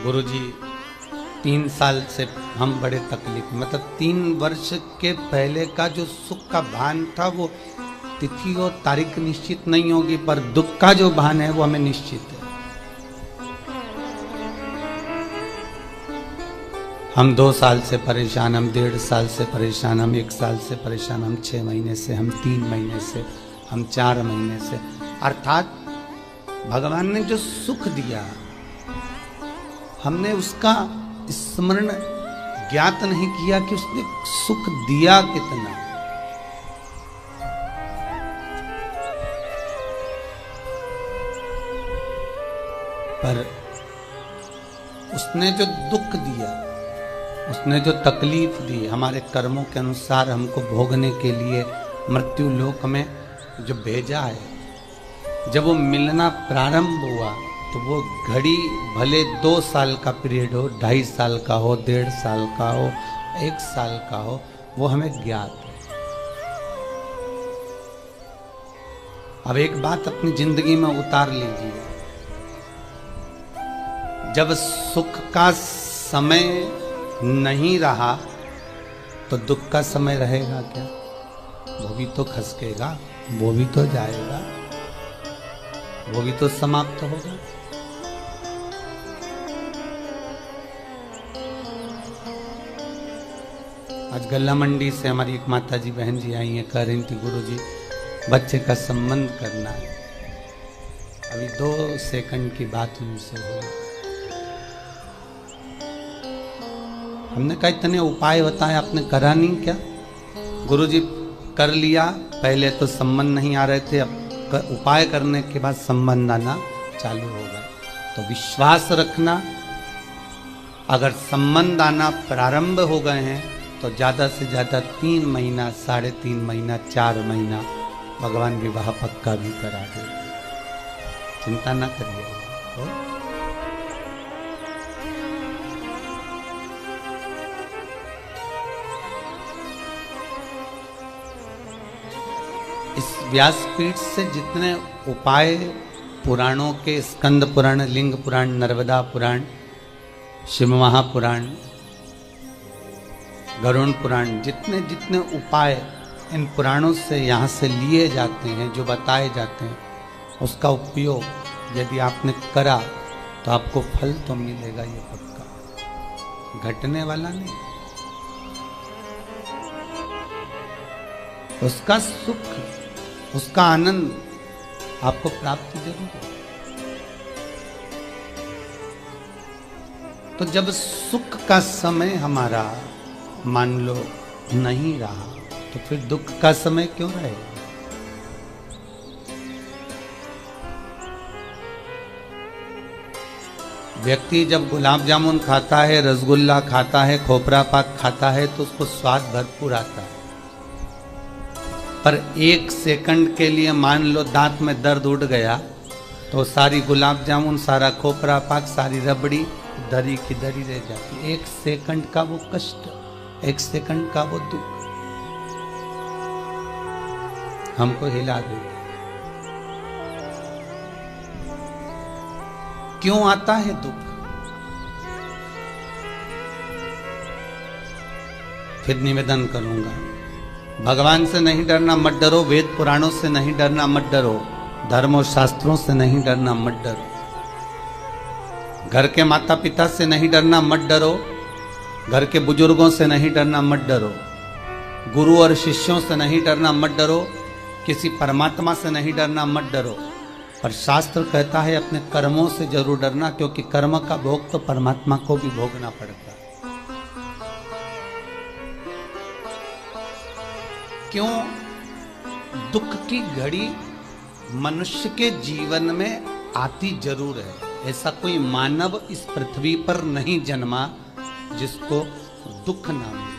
गुरुजी 3 साल से हम बड़े तकलीफ, मतलब 3 वर्ष के पहले का जो सुख का भान था वो तिथि और तारीख निश्चित नहीं होगी, पर दुख का जो भान है वो हमें निश्चित है। हम 2 साल से परेशान, हम 1.5 साल से परेशान, हम 1 साल से परेशान, हम 6 महीने से, हम 3 महीने से, हम 4 महीने से। अर्थात भगवान ने जो सुख दिया हमने उसका स्मरण ज्ञात नहीं किया कि उसने सुख दिया कितना। पर उसने जो दुख दिया, उसने जो तकलीफ दी, हमारे कर्मों के अनुसार हमको भोगने के लिए मृत्यु लोक में जो भेजा है, जब वो मिलना प्रारंभ हुआ तो वो घड़ी भले 2 साल का पीरियड हो, 2.5 साल का हो, 1.5 साल का हो, 1 साल का हो, वो हमें ज्ञात है। अब एक बात अपनी जिंदगी में उतार लीजिए, जब सुख का समय नहीं रहा तो दुख का समय रहेगा क्या? वो भी तो खसकेगा, वो भी तो जाएगा, वो भी तो समाप्त होगा। आज गल्ला मंडी से हमारी एक माता जी बहन जी आई हैं, कह रही थी गुरुजी बच्चे का संबंध करना है। अभी 2 सेकंड की बात उनसे हुई। हमने कहा इतने उपाय बताए, आपने करा नहीं क्या? गुरुजी कर लिया, पहले तो संबंध नहीं आ रहे थे, अब उपाय करने के बाद संबंध आना चालू होगा। तो विश्वास रखना, अगर संबंध आना प्रारंभ हो गए हैं तो ज़्यादा से ज़्यादा 3 महीना, 3.5 महीना, 4 महीना भगवान विवाह पक्का भी करा दे। चिंता ना करिए। इस व्यासपीठ से जितने उपाय पुराणों के, स्कंद पुराण, लिंग पुराण, नर्मदा पुराण, शिव महापुराण, गरुण पुराण, जितने जितने उपाय इन पुराणों से यहाँ से लिए जाते हैं, जो बताए जाते हैं, उसका उपयोग यदि आपने करा तो आपको फल तो मिलेगा, ये पक्का, घटने वाला नहीं। उसका सुख, उसका आनंद आपको प्राप्त जरूर हो। तो जब सुख का समय हमारा मान लो नहीं रहा तो फिर दुख का समय क्यों रहेगा? व्यक्ति जब गुलाब जामुन खाता है, रसगुल्ला खाता है, खोपरा पाक खाता है तो उसको स्वाद भरपूर आता है। पर 1 सेकंड के लिए मान लो दांत में दर्द उठ गया तो सारी गुलाब जामुन, सारा खोपरा पाक, सारी रबड़ी दरी की दरी रह जाती। 1 सेकंड का वो कष्ट, 1 सेकंड का वो दुख हमको हिला देता। क्यों आता है दुख? फिर निवेदन करूंगा, भगवान से नहीं डरना मत डरो, वेद पुराणों से नहीं डरना मत डरो, धर्म और शास्त्रों से नहीं डरना मत डरो, घर के माता पिता से नहीं डरना मत डरो, घर के बुजुर्गों से नहीं डरना मत डरो, गुरु और शिष्यों से नहीं डरना मत डरो, किसी परमात्मा से नहीं डरना मत डरो। पर शास्त्र कहता है अपने कर्मों से जरूर डरना, क्योंकि कर्म का भोग तो परमात्मा को भी भोगना पड़ता है। क्यों? दुख की घड़ी मनुष्य के जीवन में आती जरूर है। ऐसा कोई मानव इस पृथ्वी पर नहीं जन्मा जिसको दुख ना मिले।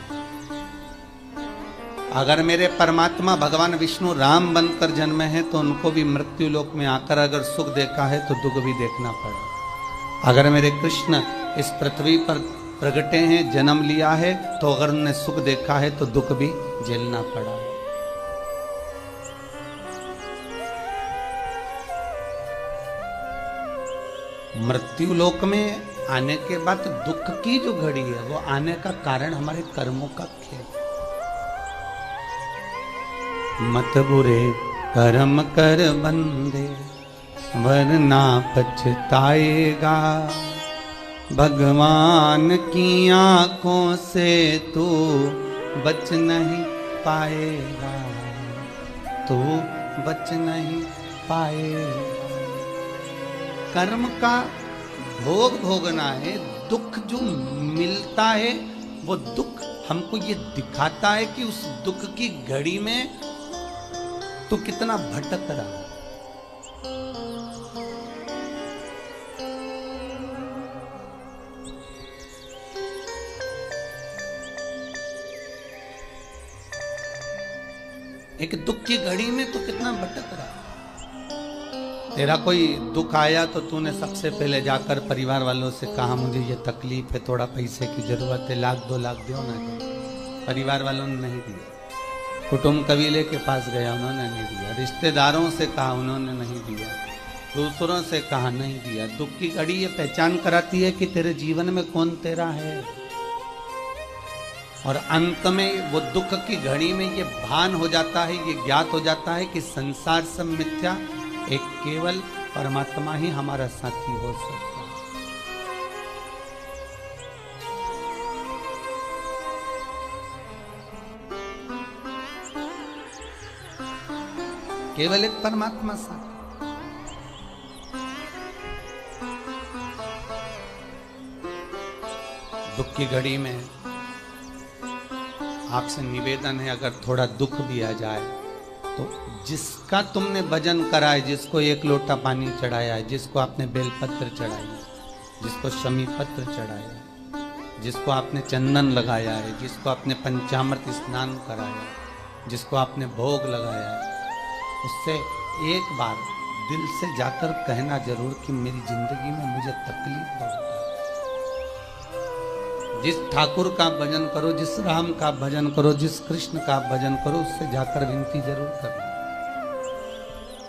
अगर मेरे परमात्मा भगवान विष्णु राम बनकर जन्मे हैं तो उनको भी मृत्यु लोक में आकर अगर सुख देखा है तो दुख भी देखना पड़ा। अगर मेरे कृष्ण इस पृथ्वी पर प्रगटे हैं, जन्म लिया है, तो अगर उन्होंने सुख देखा है तो दुख भी झेलना पड़ा। मृत्यु लोक में आने के बाद दुख की जो घड़ी है वो आने का कारण हमारे कर्मों का खेल। मत बुरे कर्म कर बंदे वरना पछताएगा, भगवान की आंखों से तू बच नहीं पाएगा, तू बच नहीं पाएगा। कर्म का भोग भोगना है। दुख जो मिलता है वो दुख हमको ये दिखाता है कि उस दुख की घड़ी में तू कितना भटक रहा है। एक दुख की घड़ी में तो कितना भटक रहा है। तेरा कोई दुख आया तो तूने सबसे पहले जाकर परिवार वालों से कहा मुझे ये तकलीफ है, थोड़ा पैसे की जरूरत है, 1-2 लाख दो ना। परिवार वालों ने नहीं दिया। कुटुंब कबीले के पास गया, उन्होंने नहीं दिया। रिश्तेदारों से कहा, उन्होंने नहीं दिया। दूसरों से कहा, नहीं दिया। दुख की घड़ी ये पहचान कराती है कि तेरे जीवन में कौन तेरा है। और अंत में वो दुख की घड़ी में ये भान हो जाता है, ये ज्ञात हो जाता है कि संसार सब मिथ्या, एक केवल परमात्मा ही हमारा साथी हो सकता है। केवल एक परमात्मा साथी। दुख की घड़ी में आपसे निवेदन है, अगर थोड़ा दुख भी आ जाए तो जिसका तुमने भजन करा है, जिसको 1 लोटा पानी चढ़ाया है, जिसको आपने बेलपत्र चढ़ाई है, जिसको शमी पत्र चढ़ाया है, जिसको आपने चंदन लगाया है, जिसको आपने पंचामृत स्नान कराया है, जिसको आपने भोग लगाया है, उससे एक बार दिल से जाकर कहना जरूर कि मेरी जिंदगी में मुझे तकलीफ हो। जिस ठाकुर का भजन करो, जिस राम का भजन करो, जिस कृष्ण का भजन करो, उससे जाकर विनती जरूर करना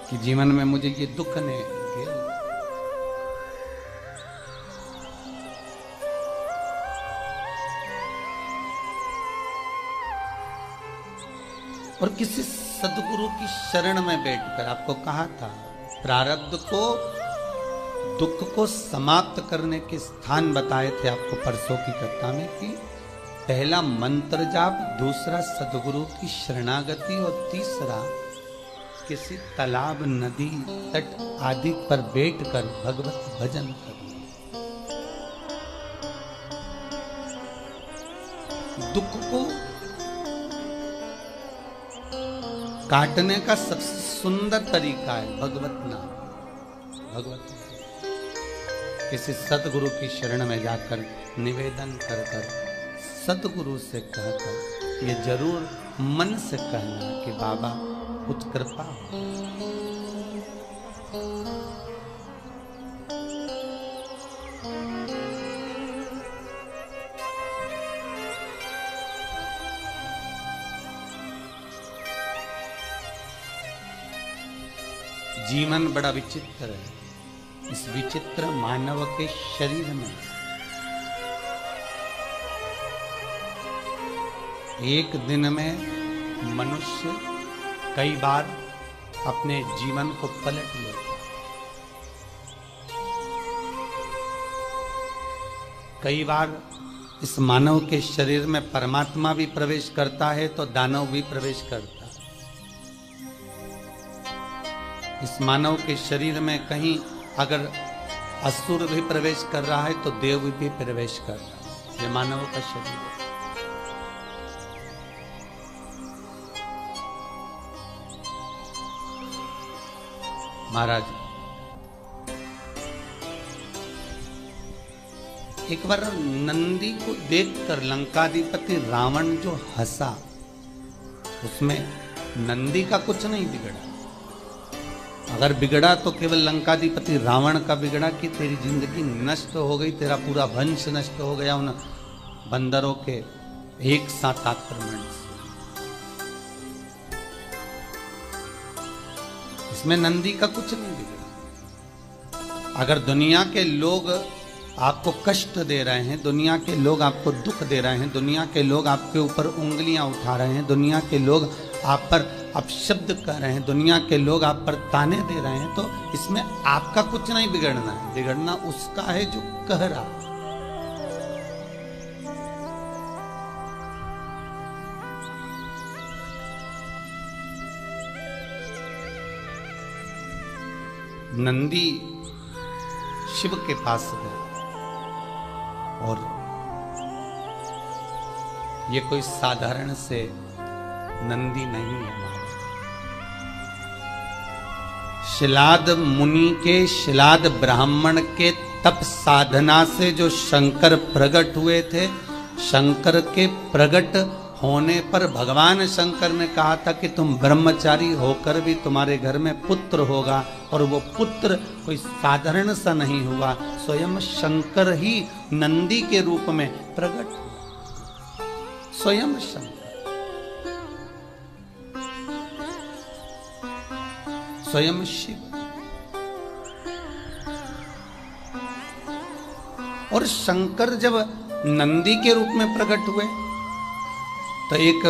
कि जीवन में मुझे ये दुख ने घेर। और किसी सदगुरु की शरण में बैठकर, आपको कहा था प्रारब्ध को, दुख को समाप्त करने के स्थान बताए थे आपको परसों की कथा में कि पहला मंत्र जाप, दूसरा सदगुरु की शरणागति और तीसरा किसी तालाब, नदी, तट आदि पर बैठकर भगवत भजन करना। दुख को काटने का सबसे सुंदर तरीका है भगवत नाम। भगवत किसी सतगुरु की शरण में जाकर निवेदन कर कर सतगुरु से कहकर ये जरूर मन से कहना कि बाबा कुछ कृपा हो। जीवन बड़ा विचित्र है। इस विचित्र मानव के शरीर में एक दिन में मनुष्य कई बार अपने जीवन को पलट लेता है। कई बार इस मानव के शरीर में परमात्मा भी प्रवेश करता है तो दानव भी प्रवेश करता है। इस मानव के शरीर में कहीं अगर असुर भी प्रवेश कर रहा है तो देव भी प्रवेश कर रहा है। ये मानव का शरीर है। महाराज एक बार नंदी को देखकर लंकाधिपति रावण जो हंसा, उसमें नंदी का कुछ नहीं बिगड़ा। अगर बिगड़ा तो केवल लंकाधिपति रावण का बिगड़ा कि तेरी जिंदगी नष्ट हो गई, तेरा पूरा वंश नष्ट हो गया उन बंदरों के एक साथ आक्रमण से। इसमें नंदी का कुछ नहीं बिगड़ा। अगर दुनिया के लोग आपको कष्ट दे रहे हैं, दुनिया के लोग आपको दुख दे रहे हैं, दुनिया के लोग आपके ऊपर उंगलियां उठा रहे हैं, दुनिया के लोग आप पर अपशब्द कह रहे हैं, दुनिया के लोग आप पर ताने दे रहे हैं, तो इसमें आपका कुछ नहीं बिगड़ना है, बिगड़ना उसका है जो कह रहा है। नंदी शिव के पास गए और ये कोई साधारण से नंदी नहीं है। शिलाद मुनि के, शिलाद ब्राह्मण के तप साधना से जो शंकर प्रकट हुए थे, शंकर के प्रकट होने पर भगवान शंकर ने कहा था कि तुम ब्रह्मचारी होकर भी तुम्हारे घर में पुत्र होगा, और वो पुत्र कोई साधारण सा नहीं हुआ, स्वयं शंकर ही नंदी के रूप में प्रकट हुआ, स्वयं शंकर, स्वयं शिव। और शंकर जब नंदी के रूप में प्रकट हुए तो एक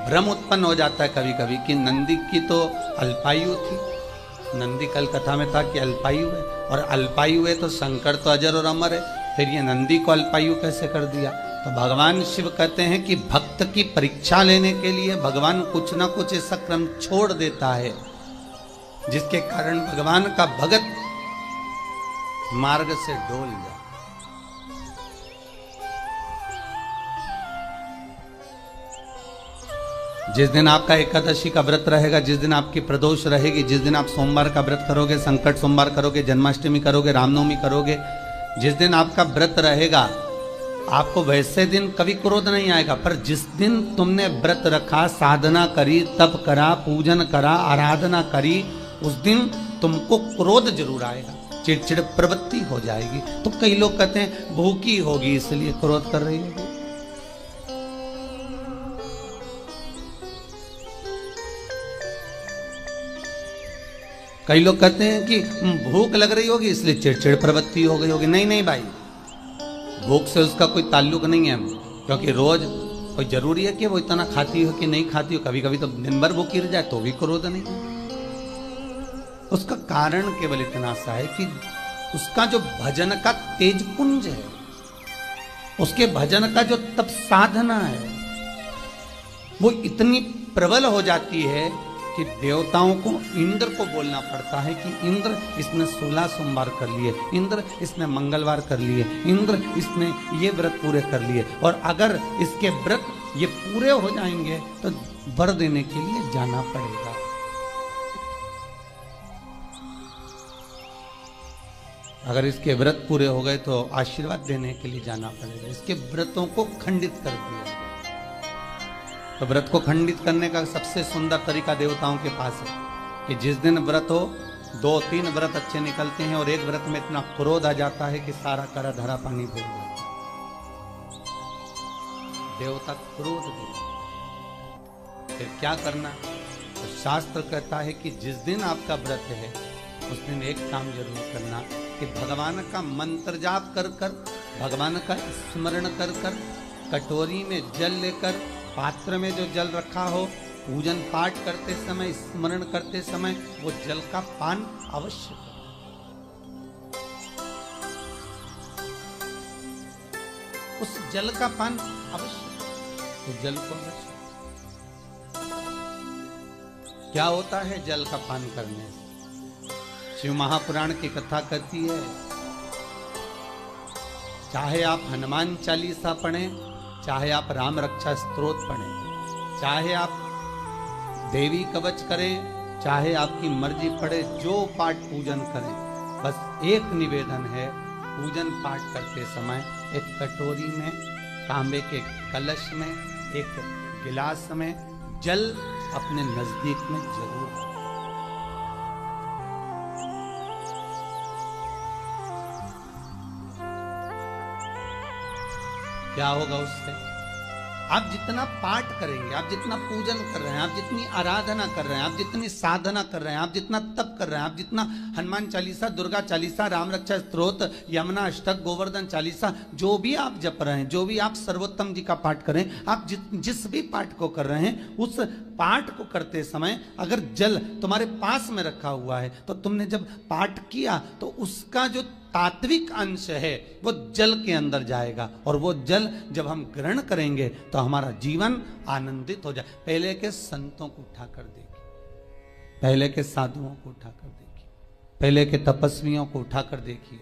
भ्रम उत्पन्न हो जाता है कभी कभी कि नंदी की तो अल्पायु थी, नंदी कल कथा में था कि अल्पायु है, और अल्पायु है तो शंकर तो अजर और अमर है, फिर ये नंदी को अल्पायु कैसे कर दिया? तो भगवान शिव कहते हैं कि भक्त की परीक्षा लेने के लिए भगवान कुछ ना कुछ ऐसा क्रम छोड़ देता है जिसके कारण भगवान का भगत मार्ग से डोल जाए। जिस दिन आपका एकादशी का व्रत रहेगा, जिस दिन आपकी प्रदोष रहेगी, जिस दिन आप सोमवार का व्रत करोगे, संकट सोमवार करोगे, जन्माष्टमी करोगे, रामनवमी करोगे, जिस दिन आपका व्रत रहेगा, आपको वैसे दिन कभी क्रोध नहीं आएगा, पर जिस दिन तुमने व्रत रखा, साधना करी, तप करा, पूजन करा, आराधना करी, उस दिन तुमको क्रोध जरूर आएगा, चिड़चिड़ प्रवृत्ति हो जाएगी। तो कई लोग कहते हैं भूखी होगी इसलिए क्रोध कर रही होगी। कई लोग कहते हैं कि भूख लग रही होगी इसलिए चिड़चिड़ प्रवृत्ति हो गई होगी। नहीं नहीं भाई, भूख से उसका कोई ताल्लुक नहीं है, क्योंकि रोज कोई जरूरी है कि वो इतना खाती हो कि नहीं खाती हो, कभी कभी तो दिन भर भूखी रह जाए तो भी क्रोध नहीं है। उसका कारण केवल इतना सा है कि उसका जो भजन का तेज पुंज है, उसके भजन का जो तप साधना है, वो इतनी प्रबल हो जाती है कि देवताओं को, इंद्र को बोलना पड़ता है कि इंद्र इसने 16 सोमवार कर लिए, इंद्र इसने मंगलवार कर लिए, इंद्र इसने ये व्रत पूरे कर लिए, और अगर इसके व्रत ये पूरे हो जाएंगे तो वर देने के लिए जाना पड़ेगा। अगर इसके व्रत पूरे हो गए तो आशीर्वाद देने के लिए जाना पड़ेगा। इसके व्रतों को खंडित कर दिया। तो व्रत को खंडित करने का सबसे सुंदर तरीका देवताओं के पास है कि जिस दिन व्रत हो, 2-3 व्रत अच्छे निकलते हैं और एक व्रत में इतना क्रोध आ जाता है कि सारा करा धरा पानी फेर जाता है। देवता क्रोध भी, फिर क्या करना? तो शास्त्र कहता है कि जिस दिन आपका व्रत है उस दिन एक काम जरूर करना कि भगवान का मंत्र जाप कर कर, भगवान का स्मरण कर कर, कटोरी में जल लेकर, पात्र में जो जल रखा हो, पूजन पाठ करते समय, स्मरण करते समय वो जल का पान अवश्य करें। उस जल का पान अवश्य, तो जल को अवश्य। क्या होता है जल का पान करने से? शिव महापुराण की कथा कहती है, चाहे आप हनुमान चालीसा पढ़ें, चाहे आप राम रक्षा स्तोत्र पढ़ें, चाहे आप देवी कवच करें, चाहे आपकी मर्जी पड़े, जो पाठ पूजन करें, बस एक निवेदन है, पूजन पाठ करते समय एक कटोरी में, तांबे के कलश में, एक गिलास में जल अपने नजदीक में जरूर रखें। क्या होगा उससे? आप जितना पाठ करेंगे, आप जितना पूजन कर रहे हैं, आप जितनी आराधना कर रहे हैं, आप जितनी साधना कर रहे हैं, आप जितना तप कर रहे हैं, आप जितना हनुमान चालीसा, दुर्गा चालीसा, राम रक्षा स्तोत्र, यमुना अष्टक, गोवर्धन चालीसा, जो भी आप जप रहे हैं, जो भी आप सर्वोत्तम जी का पाठ करें, आप जिस भी पाठ को कर रहे हैं, उस पाठ को करते समय अगर जल तुम्हारे पास में रखा हुआ है, तो तुमने जब पाठ किया तो उसका जो तात्विक अंश है वो जल के अंदर जाएगा, और वो जल जब हम ग्रहण करेंगे तो हमारा जीवन आनंदित हो जाए। पहले के संतों को उठाकर देखिए, पहले के साधुओं को उठाकर देखिए, पहले के तपस्वियों को उठाकर देखिए।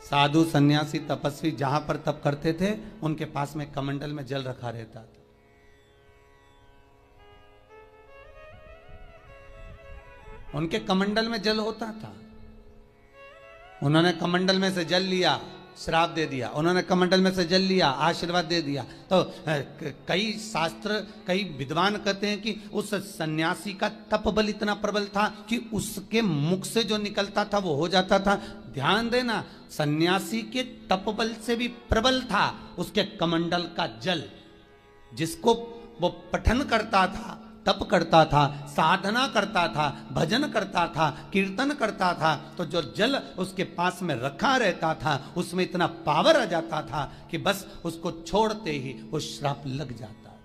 साधु सन्यासी तपस्वी जहां पर तप करते थे, उनके पास में कमंडल में जल रखा रहता था। उनके कमंडल में जल होता था। उन्होंने कमंडल में से जल लिया, श्राप दे दिया, उन्होंने कमंडल में से जल लिया, आशीर्वाद दे दिया। तो कई शास्त्र, कई विद्वान कहते हैं कि उस सन्यासी का तप बल इतना प्रबल था कि उसके मुख से जो निकलता था वो हो जाता था। ध्यान देना, सन्यासी के तप बल से भी प्रबल था उसके कमंडल का जल, जिसको वो पठन करता था, तप करता था, साधना करता था, भजन करता था, कीर्तन करता था, तो जो जल उसके पास में रखा रहता था उसमें इतना पावर आ जाता था कि बस उसको छोड़ते ही वो श्राप लग जाता था।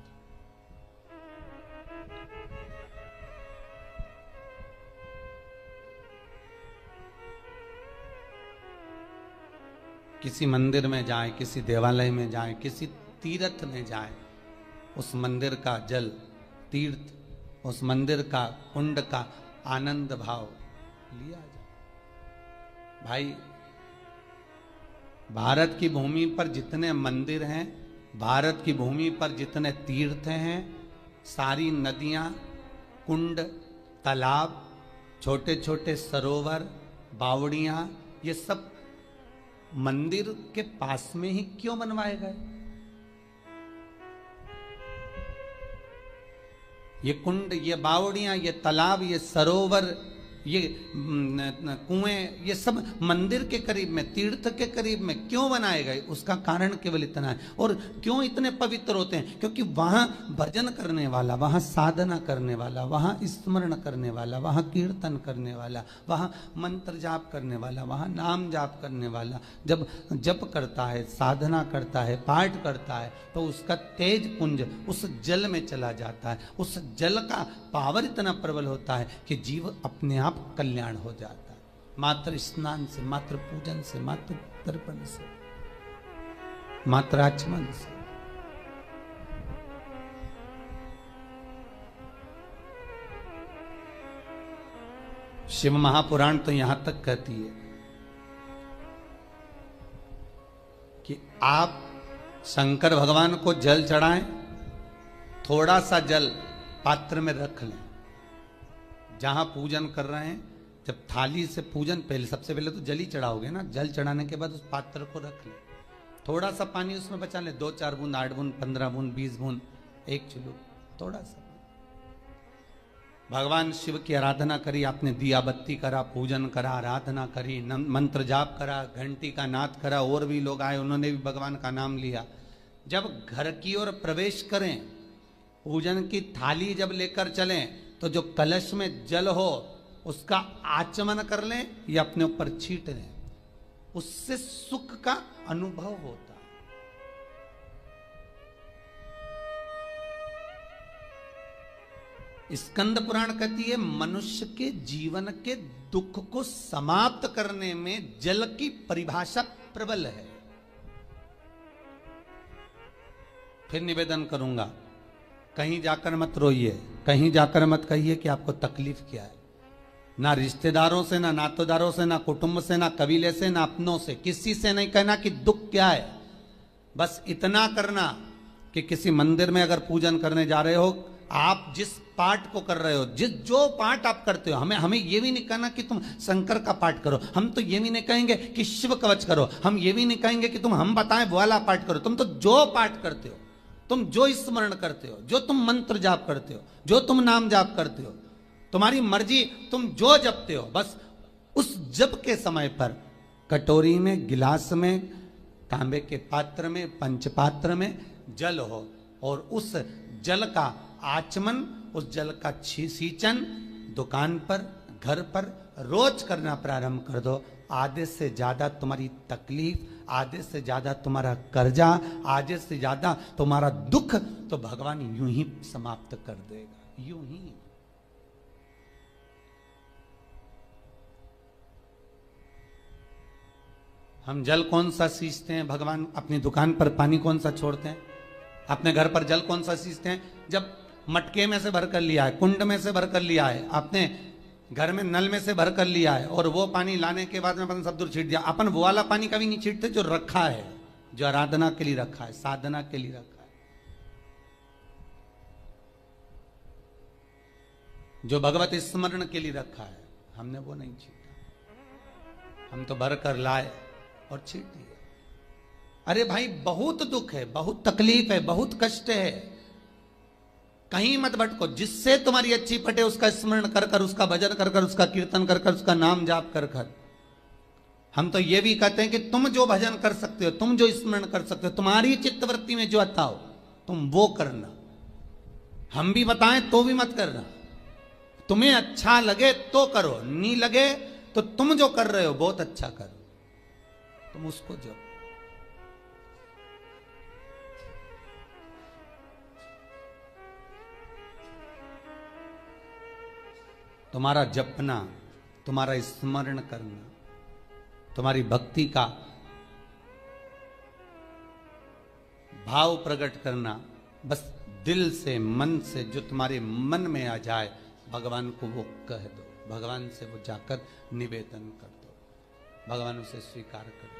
किसी मंदिर में जाए, किसी देवालय में जाए, किसी तीर्थ में जाए, उस मंदिर का जल, तीर्थ, उस मंदिर का कुंड का आनंद भाव लिया जाए। भाई, भारत की भूमि पर जितने मंदिर हैं, भारत की भूमि पर जितने तीर्थ हैं, सारी नदियां, कुंड, तालाब, छोटे छोटे सरोवर, बावड़ियां, ये सब मंदिर के पास में ही क्यों बनवाए गए? ये कुंड, ये बावड़ियां, ये तालाब, ये सरोवर, ये कुएं, ये सब मंदिर के करीब में, तीर्थ के करीब में क्यों बनाए गए? उसका कारण केवल इतना है। और क्यों इतने पवित्र होते हैं? क्योंकि वहां भजन करने वाला, वहां साधना करने वाला, वहां स्मरण करने वाला, वहां कीर्तन करने वाला, वहां मंत्र जाप करने वाला, वहां नाम जाप करने वाला जब जप करता है, साधना करता है, पाठ करता है, तो उसका तेज पुंज उस जल में चला जाता है। उस जल का पावर इतना प्रबल होता है कि जीव अपने आप कल्याण हो जाता है, मात्र स्नान से, मात्र पूजन से, मात्र तर्पण से, मात्र आचमन से। शिव महापुराण तो यहां तक कहती है कि आप शंकर भगवान को जल चढ़ाएं, थोड़ा सा जल पात्र में रख लें। जहां पूजन कर रहे हैं, जब थाली से पूजन, पहले सबसे पहले तो जल ही चढ़ाओगे ना, जल चढ़ाने के बाद उस पात्र को रख लें, थोड़ा सा पानी उसमें बचा लें, 2-4 बूंद, 8 बूंद, 15 बूंद, 20 बूंद, 1 चुल्लू, थोड़ा सा। भगवान शिव की आराधना करी, आपने दिया बत्ती करा, पूजन करा, आराधना करी, मंत्र जाप करा, घंटी का नाद करा, और भी लोग आए, उन्होंने भी भगवान का नाम लिया। जब घर की ओर प्रवेश करें, पूजन की थाली जब लेकर चलें, तो जो कलश में जल हो उसका आचमन कर लें या अपने ऊपर छीट लें, उससे सुख का अनुभव होता है। स्कंद पुराण कहती है, मनुष्य के जीवन के दुख को समाप्त करने में जल की परिभाषा प्रबल है। फिर निवेदन करूंगा, कहीं जाकर मत रोइए, कहीं जाकर मत कहिए कि आपको तकलीफ क्या है। ना रिश्तेदारों से, ना नातेदारों से, ना कुटुंब से, ना कबीले से, ना अपनों से, किसी से नहीं कहना कि दुख क्या है। बस इतना करना कि किसी मंदिर में अगर पूजन करने जा रहे हो, आप जिस पाठ को कर रहे हो, जो पाठ आप करते हो, हमें ये भी नहीं कहना कि तुम शंकर का पाठ करो, हम तो ये भी नहीं कहेंगे कि शिव कवच करो, हम ये भी नहीं कहेंगे कि तुम हम बताएं वो वाला पाठ करो। तुम तो जो पाठ करते हो, तुम जो स्मरण करते हो, जो तुम मंत्र जाप करते हो, जो तुम नाम जाप करते हो, तुम्हारी मर्जी, तुम जो जपते हो, बस उस जप के समय पर कटोरी में, गिलास में, तांबे के पात्र में, पंचपात्र में जल हो, और उस जल का आचमन, उस जल का सींचन दुकान पर, घर पर रोज करना प्रारंभ कर दो। आधे से ज्यादा तुम्हारी तकलीफ, आधे से ज्यादा तुम्हारा कर्जा, आधे से ज्यादा तुम्हारा दुख तो भगवान यूं ही समाप्त कर देगा, यूं ही। हम जल कौन सा सींचते हैं भगवान? अपनी दुकान पर पानी कौन सा छोड़ते हैं? अपने घर पर जल कौन सा सींचते हैं? जब मटके में से भरकर लिया है, कुंड में से भरकर लिया है, अपने घर में नल में से भरकर लिया है, और वो पानी लाने के बाद में अपन सब दूर छीट दिया। अपन वो वाला पानी कभी नहीं छीटते जो रखा है, जो आराधना के लिए रखा है, साधना के लिए रखा है, जो भगवत स्मरण के लिए रखा है, हमने वो नहीं छीटा। हम तो भरकर लाए और छीट दिए। अरे भाई, बहुत दुख है, बहुत तकलीफ है, बहुत कष्ट है, कहीं मत भटको। जिससे तुम्हारी अच्छी पटे उसका स्मरण कर कर, उसका भजन कर कर, उसका कीर्तन कर कर, उसका नाम जाप कर कर। हम तो ये भी कहते हैं कि तुम जो भजन कर सकते हो, तुम जो स्मरण कर सकते हो, तुम्हारी चित्तवृत्ति में जो आता हो तुम वो करना। हम भी बताएं तो भी मत करना। तुम्हें अच्छा लगे तो करो, नहीं लगे तो तुम जो कर रहे हो बहुत अच्छा करो, तुम उसको जो। तुम्हारा जपना, तुम्हारा स्मरण करना, तुम्हारी भक्ति का भाव प्रकट करना, बस दिल से, मन से, जो तुम्हारे मन में आ जाए भगवान को वो कह दो। भगवान से वो जाकर निवेदन कर दो, भगवान उसे स्वीकार करे।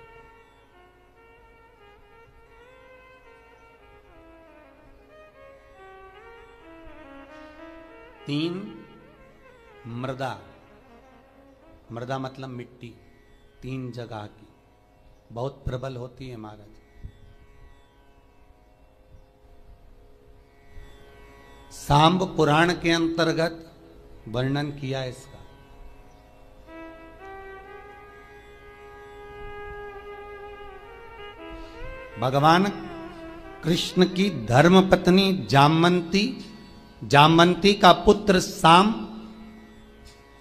तीन, मृदा। मृदा मतलब मिट्टी, 3 जगह की, बहुत प्रबल होती है महाराज। सांब पुराण के अंतर्गत वर्णन किया है इसका। भगवान कृष्ण की धर्म पत्नी जामवंती, जामवंती का पुत्र सांब,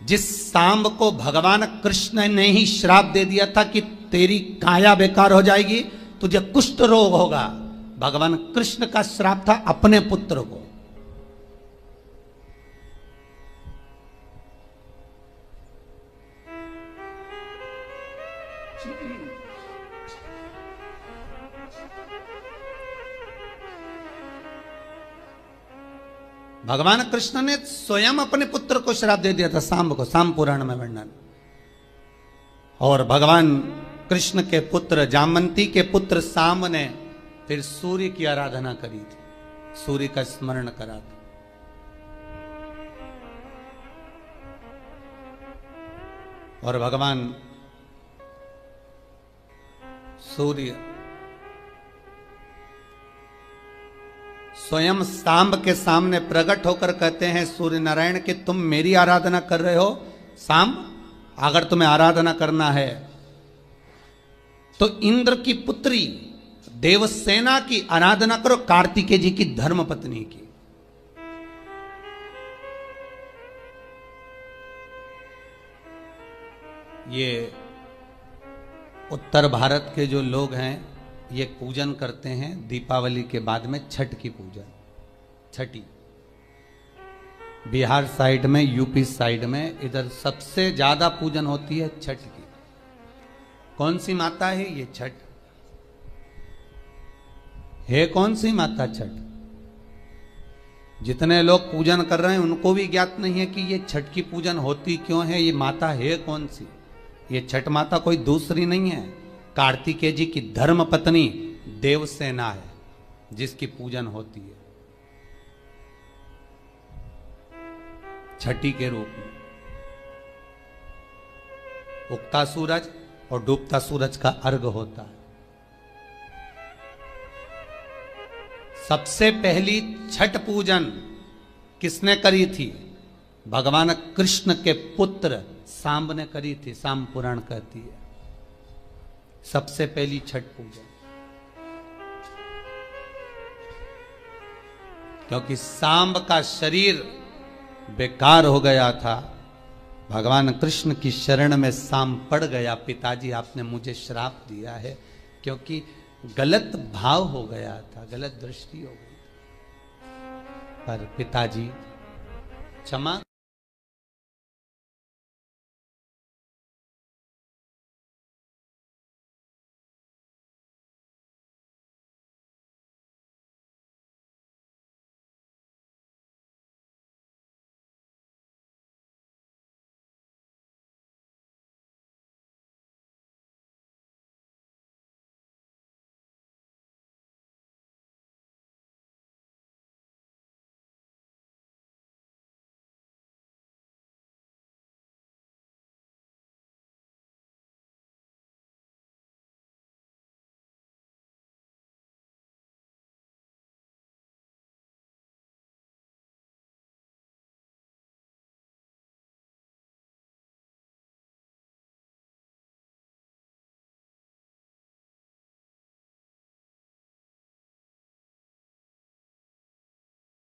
जिस सांब को भगवान कृष्ण ने ही श्राप दे दिया था कि तेरी काया बेकार हो जाएगी, तुझे कुष्ठ रोग होगा। भगवान कृष्ण का श्राप था अपने पुत्र को। भगवान कृष्ण ने स्वयं अपने पुत्र को श्राप दे दिया था, सांब को, सांब पुराण में वर्णन। और भगवान कृष्ण के पुत्र जामवंती के पुत्र सांब ने फिर सूर्य की आराधना करी थी, सूर्य का स्मरण करा था। और भगवान सूर्य स्वयं सांब के सामने प्रकट होकर कहते हैं सूर्य नारायण कि तुम मेरी आराधना कर रहे हो सांब, अगर तुम्हें आराधना करना है तो इंद्र की पुत्री देवसेना की आराधना करो, कार्तिकेय जी की धर्म पत्नी की। ये उत्तर भारत के जो लोग हैं ये पूजन करते हैं दीपावली के बाद में छठ की पूजन, छठी। बिहार साइड में, यूपी साइड में, इधर सबसे ज्यादा पूजन होती है छठ की। कौन सी माता है ये? छठ है। कौन सी माता? छठ। जितने लोग पूजन कर रहे हैं उनको भी ज्ञात नहीं है कि ये छठ की पूजन होती क्यों है, ये माता है कौन सी। ये छठ माता कोई दूसरी नहीं है, कार्तिकेय जी की धर्म पत्नी देवसेना है जिसकी पूजन होती है छठी के रूप में। उगता सूरज और डूबता सूरज का अर्घ होता है। सबसे पहली छठ पूजन किसने करी थी? भगवान कृष्ण के पुत्र सांब ने करी थी। सांब पुराण कहती है सबसे पहली छठ पूजन। क्योंकि सांब का शरीर बेकार हो गया था। भगवान कृष्ण की शरण में सांब पड़ गया। पिताजी आपने मुझे श्राप दिया है, क्योंकि गलत भाव हो गया था, गलत दृष्टि हो गई। पर पिताजी क्षमा